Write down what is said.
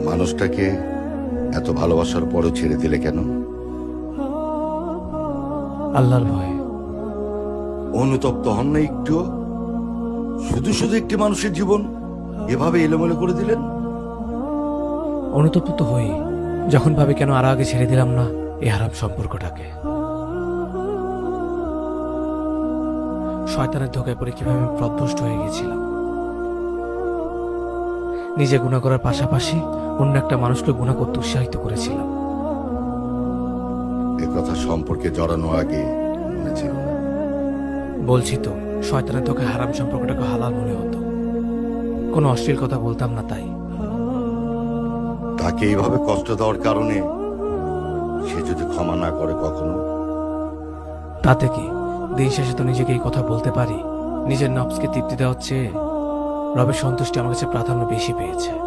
মানুষটাকে এত ভালোবাসার পরও ছেড়ে দিলে কেন? আল্লাহর ভয়ে। অনুতপ্ত হন না একটু? শুধু শুধু একটি মানুষের জীবন এভাবে এলোমেলো করে দিলেন। অনুতপ্ত তো হই যখন ভাবি কেন আরো আগে ছেড়ে দিলাম না এই হারাম সম্পর্কটাকে। শয়তানের ধোকায় পড়ে কিভাবে আমি পথভ্রষ্ট হয়ে গেছিলাম। নিজে গুনাহ করার পাশাপাশি অন্য একটা মানুষকে গুনাহ করতে উৎসাহিত করেছিলাম। এ কথা সম্পর্কে জড়ানো আগে মনে ছিল না। বলছি তো, শয়তানের ধোকায় হারাম সম্পর্কটাকে হালাল মনে হতো। কোনো অশ্লীল কথা বলতাম না তাই। তাকে এইভাবে কষ্ট দেওয়ার কারণে সে যদি ক্ষমা না করে কখনো? তাতে কি, দিন শেষে তো নিজেকে এই কথা বলতে পারি, নিজের নফসকে তৃপ্তি দেওয়ার চেয়ে রবের সন্তুষ্টি আমার কাছে প্রাধান্য বেশি পেয়েছে।